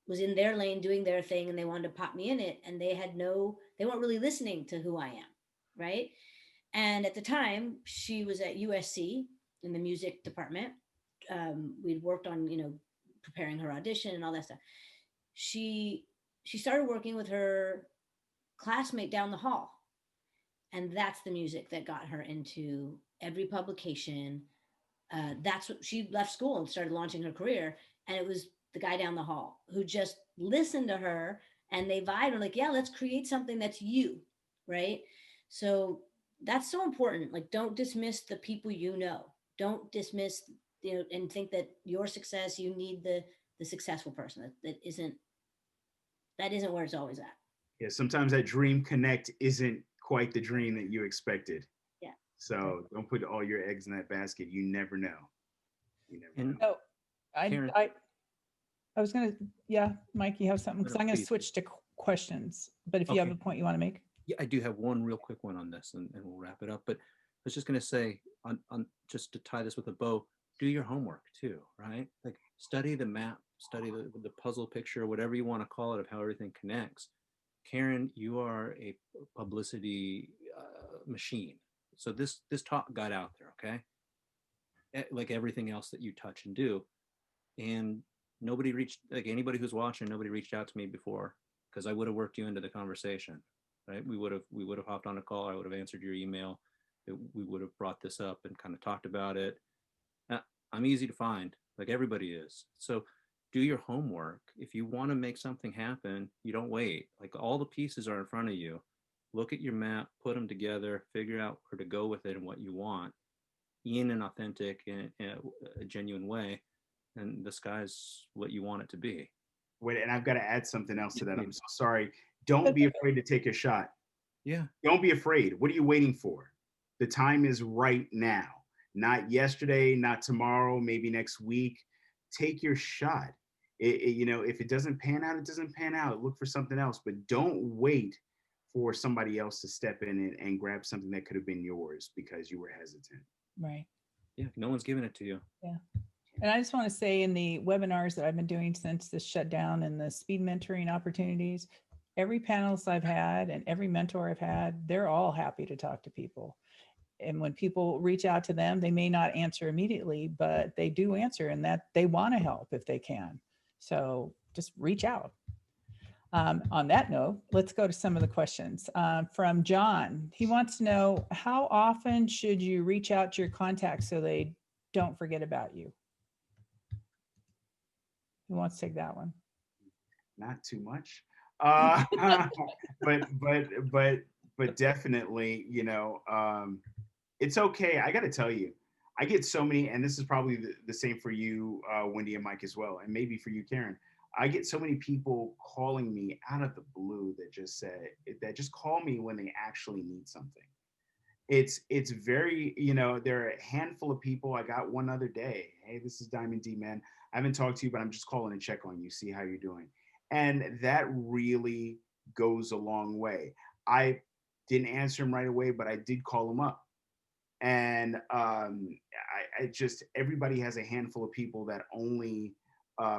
was in their lane doing their thing, and they wanted to pop me in it. And they weren't really listening to who I am. Right. And at the time, she was at USC in the music department. We'd worked on, preparing her audition and all that stuff. She started working with her classmate down the hall. And that's the music that got her into every publication. That's what she left school and started launching her career. And it was the guy down the hall who just listened to her, and they vibed and like, yeah, let's create something that's you. Right. So that's so important. Like, don't dismiss the people, don't dismiss, and think that your success, you need the successful person. That isn't where it's always at. Yeah, sometimes that dream connect isn't quite the dream that you expected. Yeah. So don't put all your eggs in that basket. You never know. You never know. Oh, Karen- I was going to, yeah, Mike, you have something? Because No, I'm going to please. switch to questions, but if you have Okay. a point you want to make. Yeah, I do have one real quick one on this, and we'll wrap it up. But I was just going to say, on just to tie this with a bow, do your homework too, right? Like, study the map, study the puzzle picture, whatever you want to call it, of how everything connects. Karen, you are a publicity machine. So this talk got out there, okay? Like everything else that you touch and do. And anybody who's watching, nobody reached out to me before, because I would have worked you into the conversation, right? We would have hopped on a call. I would have answered your email. We would have brought this up and kind of talked about it. I'm easy to find, like everybody is. So do your homework. If you want to make something happen, you don't wait. Like, all the pieces are in front of you. Look at your map, put them together, figure out where to go with it and what you want in an authentic and a genuine way. And the sky's what you want it to be. Wait, and I've got to add something else to that. I'm so sorry. Don't be afraid to take a shot. Yeah. Don't be afraid. What are you waiting for? The time is right now, not yesterday, not tomorrow, maybe next week. Take your shot. If it doesn't pan out, it doesn't pan out. Look for something else, but don't wait for somebody else to step in and grab something that could have been yours because you were hesitant. Right. Yeah. No one's giving it to you. Yeah. And I just want to say, in the webinars that I've been doing since this shutdown and the speed mentoring opportunities, every panelist I've had and every mentor I've had, they're all happy to talk to people. And when people reach out to them, they may not answer immediately, but they do answer, and that they want to help if they can. So just reach out. On that note, let's go to some of the questions from John. He wants to know, how often should you reach out to your contacts so they don't forget about you? Who wants to take that one? Not too much. But definitely, it's okay. I got to tell you, I get so many, and this is probably the same for you, Wendy and Mike as well, and maybe for you, Karen. I get so many people calling me out of the blue that just call me when they actually need something. It's very, there are a handful of people. I got one other day. Hey, this is Diamond D, man. I haven't talked to you, but I'm just calling to check on you, see how you're doing. And that really goes a long way. I didn't answer him right away, but I did call him up. And I just, everybody has a handful of people that only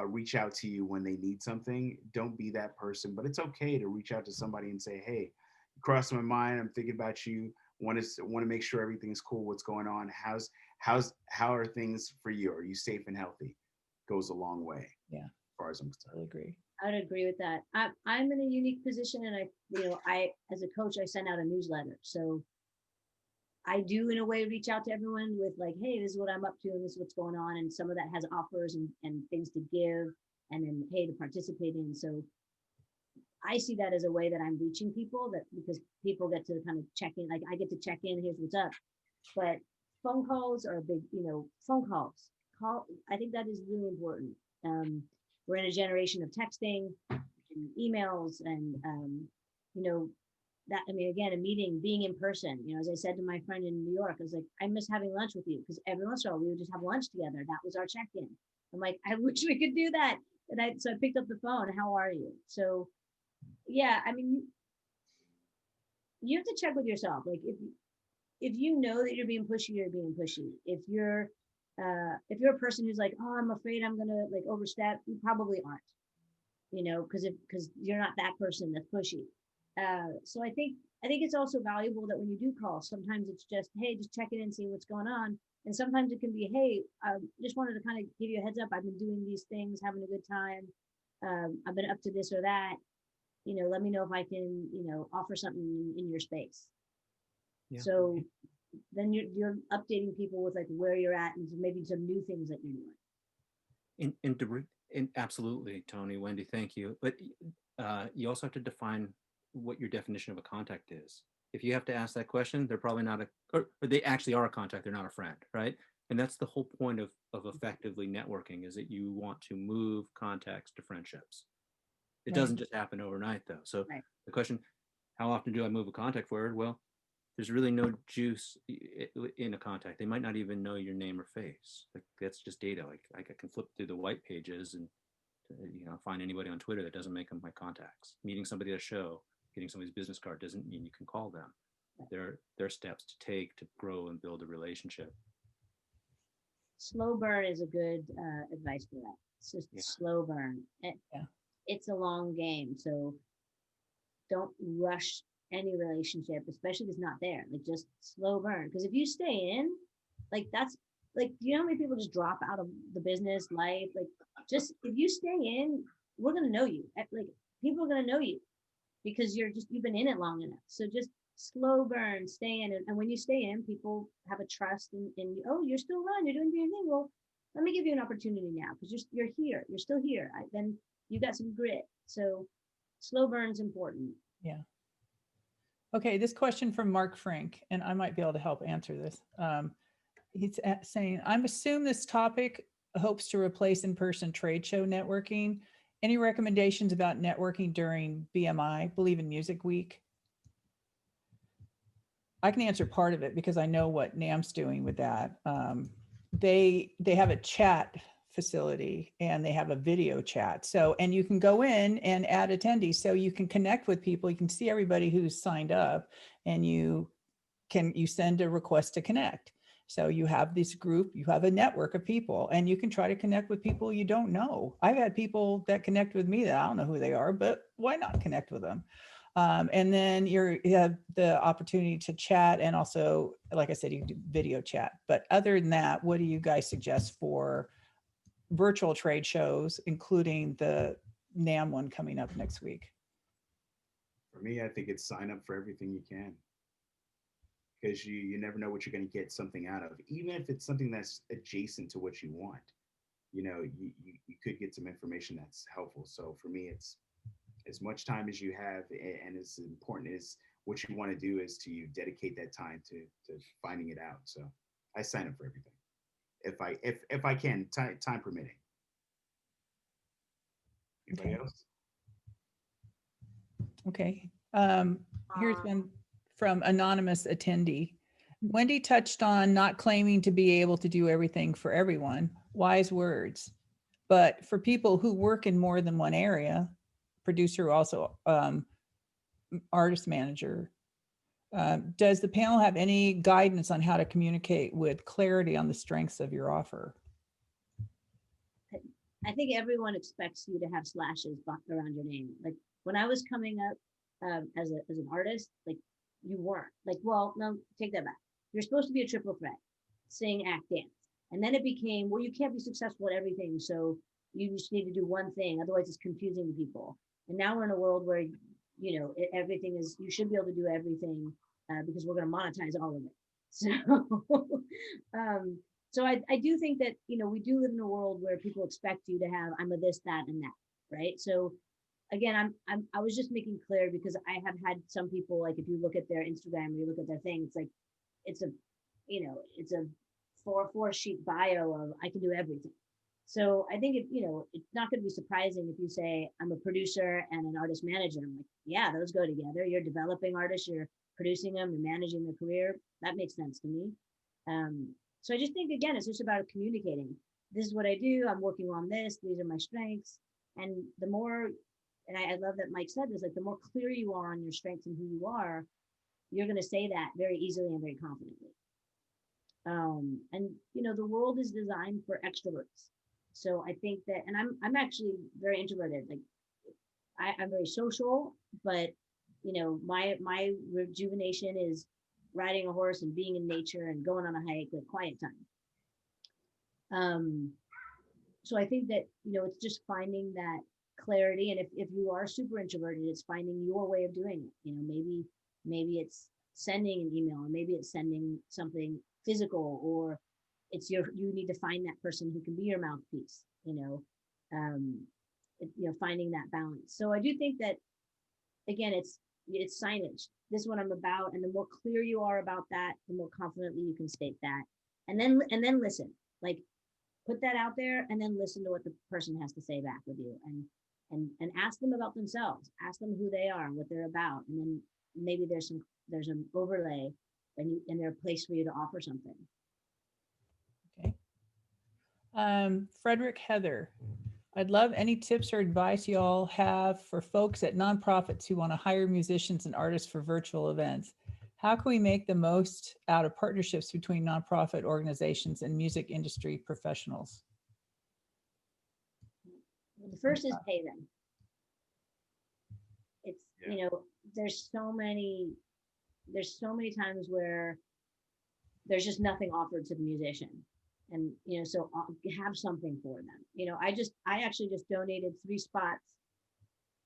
reach out to you when they need something. Don't be that person, but it's okay to reach out to somebody and say, hey, you crossed my mind. I'm thinking about you. Want to make sure everything's cool. What's going on? How are things for you? Are you safe and healthy? Goes a long way. Yeah, as far as I'm concerned. I agree. I would agree with that. I'm in a unique position, and I as a coach, I send out a newsletter. So I do, in a way, reach out to everyone with like, hey, this is what I'm up to, and this is what's going on. And some of that has offers and things to give, and then hey, to participate in. So I see that as a way that I'm reaching people, that because people get to kind of check in, like I get to check in, here's what's up. But phone calls are a big, phone calls. I think that is really important. We're in a generation of texting and emails and, that, again, a meeting, being in person, as I said to my friend in New York, I was like, I miss having lunch with you, because every once in a while we would just have lunch together. That was our check-in. I'm like, I wish we could do that. So I picked up the phone. How are you? So yeah, you have to check with yourself. Like if you know that you're being pushy, you're being pushy. If you're a person who's like, oh, I'm afraid I'm gonna like overstep, you probably aren't, because you're not that person that's pushy. So I think it's also valuable that when you do call, sometimes it's just, hey, just check in and see what's going on. And sometimes it can be, hey, just wanted to kind of give you a heads up. I've been doing these things, having a good time. I've been up to this or that. Let me know if I can, offer something in your space. Yeah. So then you're updating people with like where you're at and maybe some new things that you're doing. And absolutely, Tony, Wendy, thank you. But you also have to define what your definition of a contact is. If you have to ask that question, they're probably not or they actually are a contact, they're not a friend, right? And that's the whole point of effectively networking, is that you want to move contacts to friendships. It doesn't just happen overnight, though. So the question, how often do I move a contact forward? Well, there's really no juice in a contact. They might not even know your name or face. Like, that's just data. Like I can flip through the white pages and find anybody on Twitter that doesn't make them my contacts. Meeting somebody at a show, getting somebody's business card doesn't mean you can call them. There are steps to take to grow and build a relationship. Slow burn is a good advice for that. It's just slow burn. It's a long game, so don't rush any relationship, especially if it's not there. Like, just slow burn. Because if you stay in, like, that's like, do you know how many people just drop out of the business life? Like, just if you stay in, we're gonna know you. Like, people are gonna know you because you've been in it long enough. So just slow burn, stay in. And when you stay in, people have a trust in you. Oh, you're still around, you're doing your thing. Well, let me give you an opportunity now, because you're here, you're still here. Then you got some grit. So slow burn's important. Yeah. Okay, this question from Mark Frank, and I might be able to help answer this. He's saying, I'm assuming this topic hopes to replace in-person trade show networking. Any recommendations about networking during BMI, Believe in Music Week? I can answer part of it because I know what NAM's doing with that. They have a chat facility and they have a video chat. So, and you can go in and add attendees, so you can connect with people. You can see everybody who's signed up, and you send a request to connect. So you have this group, you have a network of people, and you can try to connect with people you don't know. I've had people that connect with me that I don't know who they are, but why not connect with them? And then you have the opportunity to chat, and also, like I said, you can do video chat. But other than that, what do you guys suggest for virtual trade shows, including the NAMM one coming up next week? For me, I think it's sign up for everything you can, because you never know what you're going to get something out of, even if it's something that's adjacent to what you want. You could get some information that's helpful. So for me, it's as much time as you have, and as important as what you want to do is to dedicate that time to finding it out. So I sign up for everything if I can, time permitting. Anybody Okay. else? Okay. Here's one from anonymous attendee. Wendy touched on not claiming to be able to do everything for everyone. Wise words. But for people who work in more than one area, producer, also artist manager, does the panel have any guidance on how to communicate with clarity on the strengths of your offer? I think everyone expects you to have slashes around your name. Like when I was coming up as an artist, like you weren't. Like, well, no, take that back. You're supposed to be a triple threat: sing, act, dance. And then it became, well, you can't be successful at everything, so you just need to do one thing. Otherwise, it's confusing to people. And now we're in a world where everything is. You should be able to do everything because we're going to monetize all of it. So. So I do think that, we do live in a world where people expect you to have, I'm a this, that, and that, right? So again, I was just making clear because I have had some people, like if you look at their Instagram or you look at their thing, it's like, it's a 4 sheet bio of I can do everything. So I think it's not going to be surprising if you say I'm a producer and an artist manager. I'm like, yeah, those go together. You're developing artists, you're producing them, you're managing their career. That makes sense to me. So I just think, again, it's just about communicating. This is what I do. I'm working on this. These are my strengths. And the more, and I love that Mike said this, like the more clear you are on your strengths and who you are, you're going to say that very easily and very confidently. And the world is designed for extroverts. So I think that, and I'm actually very introverted. Like I'm very social, but my rejuvenation is riding a horse and being in nature and going on a hike, like quiet time. So I think that, it's just finding that clarity. And if you are super introverted, it's finding your way of doing it. Maybe it's sending an email, or maybe it's sending something physical, or it's you need to find that person who can be your mouthpiece, finding that balance. So I do think that, again, it's signage. This is what I'm about. And the more clear you are about that, the more confidently you can state that. And then listen, like put that out there and then listen to what the person has to say back with you, and ask them about themselves, ask them who they are and what they're about. And then maybe there's an overlay and there's a place for you to offer something. Okay. Frederick Heather, I'd love any tips or advice you all have for folks at nonprofits who want to hire musicians and artists for virtual events. How can we make the most out of partnerships between nonprofit organizations and music industry professionals? Well, the first is pay them. It's, there's so many times where there's just nothing offered to the musician. And, so have something for them. I actually just donated 3 spots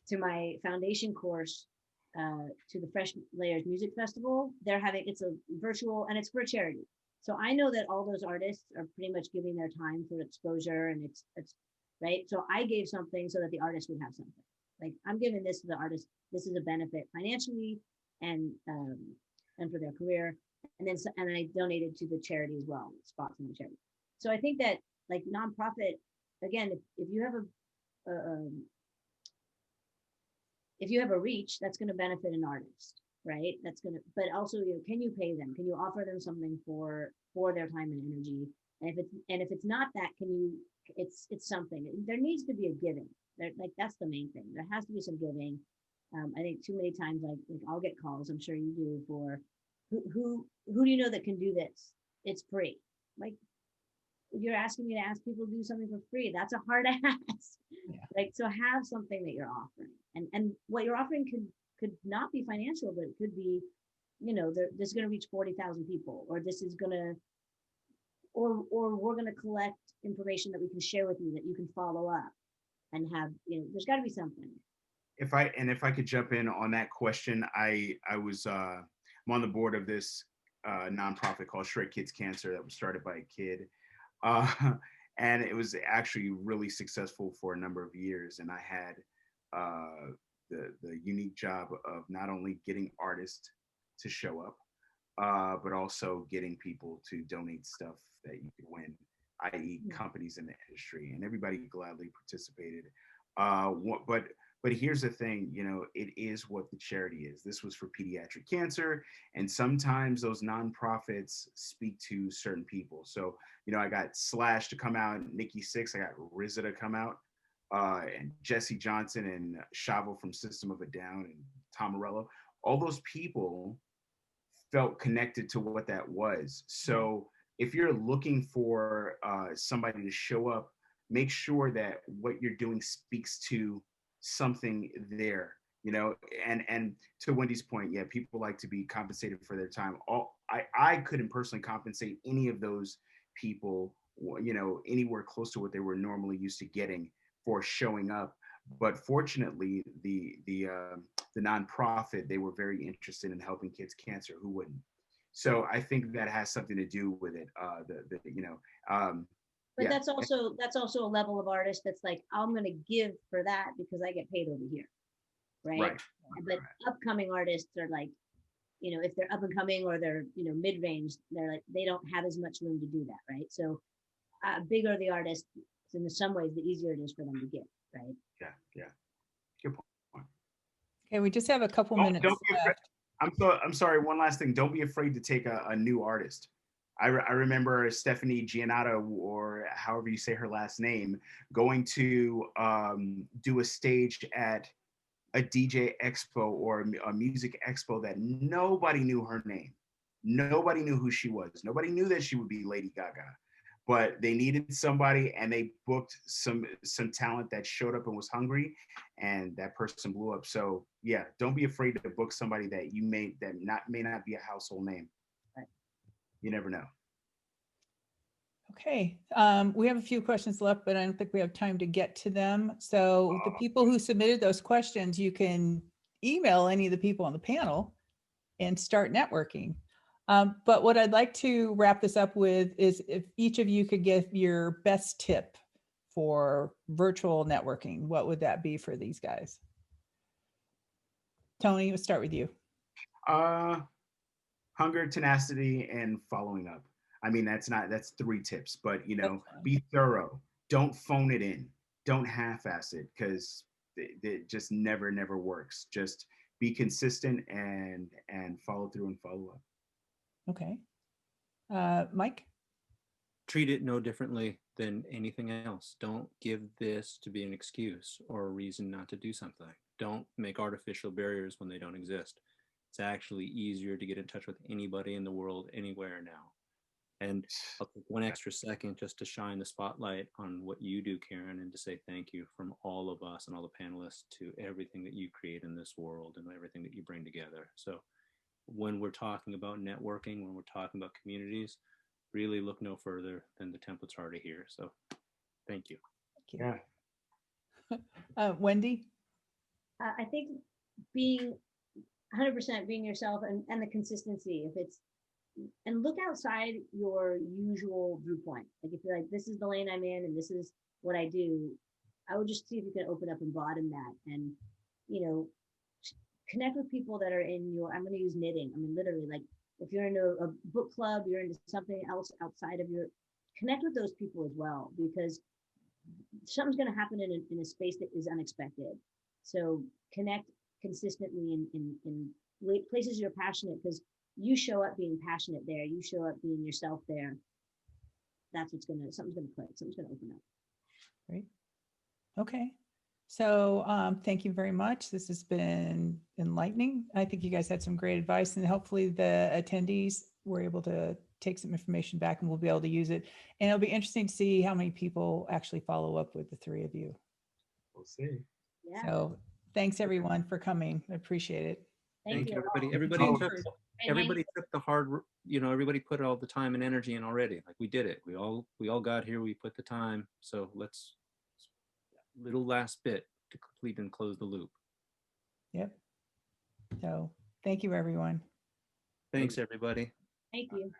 to my foundation course to the Fresh Layers Music Festival. It's a virtual, and it's for charity. So I know that all those artists are pretty much giving their time for exposure, and it's right. So I gave something so that the artist would have something. Like I'm giving this to the artist. This is a benefit financially and for their career. And I donated to the charity as well, spots in the charity. So I think that like nonprofit, again, if you have if you have a reach, that's going to benefit an artist, right? But also, can you pay them? Can you offer them something for their time and energy? And if it's not that, it's something. There needs to be a giving. That's the main thing. There has to be some giving. I think too many times, like I'll get calls, I'm sure you do, for who do you know that can do this? It's free. Like, you're asking me to ask people to do something for free. That's a hard ask. Yeah. So have something that you're offering, and what you're offering could not be financial, but it could be, this is going to reach 40,000 people, or this is going to, or we're going to collect information that we can share with you that you can follow up and have, there's got to be something. If I could jump in on that question, I'm on the board of this nonprofit called Shred Kids Cancer that was started by a kid. And it was actually really successful for a number of years. And I had the unique job of not only getting artists to show up, but also getting people to donate stuff that you could win, i.e. companies in the industry, and everybody gladly participated. But here's the thing, it is what the charity is. This was for pediatric cancer, and sometimes those nonprofits speak to certain people. So, I got Slash to come out, Nikki Sixx, I got RZA to come out, and Jesse Johnson and Shavo from System of a Down and Tom Morello. All those people felt connected to what that was. So if you're looking for somebody to show up, make sure that what you're doing speaks to something there, and to Wendy's point, yeah, people like to be compensated for their time. I couldn't personally compensate any of those people, anywhere close to what they were normally used to getting for showing up. But fortunately, the nonprofit, they were very interested in helping kids cancer. Who wouldn't? So I think that has something to do with it. But yeah. that's also a level of artist that's like, I'm going to give for that because I get paid over here, right? But upcoming artists are like, if they're up and coming or they're mid-range, they're like, they don't have as much room to do that, right? So bigger the artist, in some ways, the easier it is for them to get, right? Yeah. Good point. Okay, we just have a couple minutes left. I'm sorry. One last thing. Don't be afraid to take a new artist. I remember Stephanie Giannato, or however you say her last name, going to do a stage at a DJ expo or a music expo that nobody knew her name. Nobody knew who she was. Nobody knew that she would be Lady Gaga. But they needed somebody, and they booked some talent that showed up and was hungry, and that person blew up. So yeah, don't be afraid to book somebody that may not be a household name. Right. You never know. Okay, we have a few questions left, but I don't think we have time to get to them. So the people who submitted those questions, you can email any of the people on the panel and start networking. But what I'd like to wrap this up with is if each of you could give your best tip for virtual networking, what would that be for these guys? Tony, we'll start with you. Hunger, tenacity, and following up. I mean, that's 3 tips, but be thorough. Don't phone it in. Don't half-ass it, because it just never works. Just be consistent and follow through and follow up. Okay. Mike? Treat it no differently than anything else. Don't give this to be an excuse or a reason not to do something. Don't make artificial barriers when they don't exist. It's actually easier to get in touch with anybody in the world anywhere now. And I'll take one extra second just to shine the spotlight on what you do, Karen, and to say thank you from all of us and all the panelists to everything that you create in this world and everything that you bring together. So when we're talking about networking, when we're talking about communities, really look no further than the templates already here. So thank you. Thank you. Yeah. Wendy? I think being 100% being yourself and the consistency. And look outside your usual viewpoint. Like if you're like, this is the lane I'm in and this is what I do, I would just see if you can open up and broaden that and, connect with people that are in I'm going to use knitting. I mean, literally, like if you're into a book club, you're into something else outside of connect with those people as well, because something's going to happen in a space that is unexpected. So connect consistently in places you're passionate, because you show up being passionate there, you show up being yourself there. That's something's going to click, something's going to open up. Great. Okay. So thank you very much. This has been enlightening. I think you guys had some great advice, and hopefully the attendees were able to take some information back and we'll be able to use it. And it'll be interesting to see how many people actually follow up with the 3 of you. We'll see. Yeah. So thanks everyone for coming. I appreciate it. Thank you, everybody. all. Everybody in touch. everybody took the hard, everybody put all the time and energy in already. Like we did it. We all got here. We put the time. So let's little last bit to complete and close the loop. Yep. So thank you, everyone. Thanks, everybody. Thank you.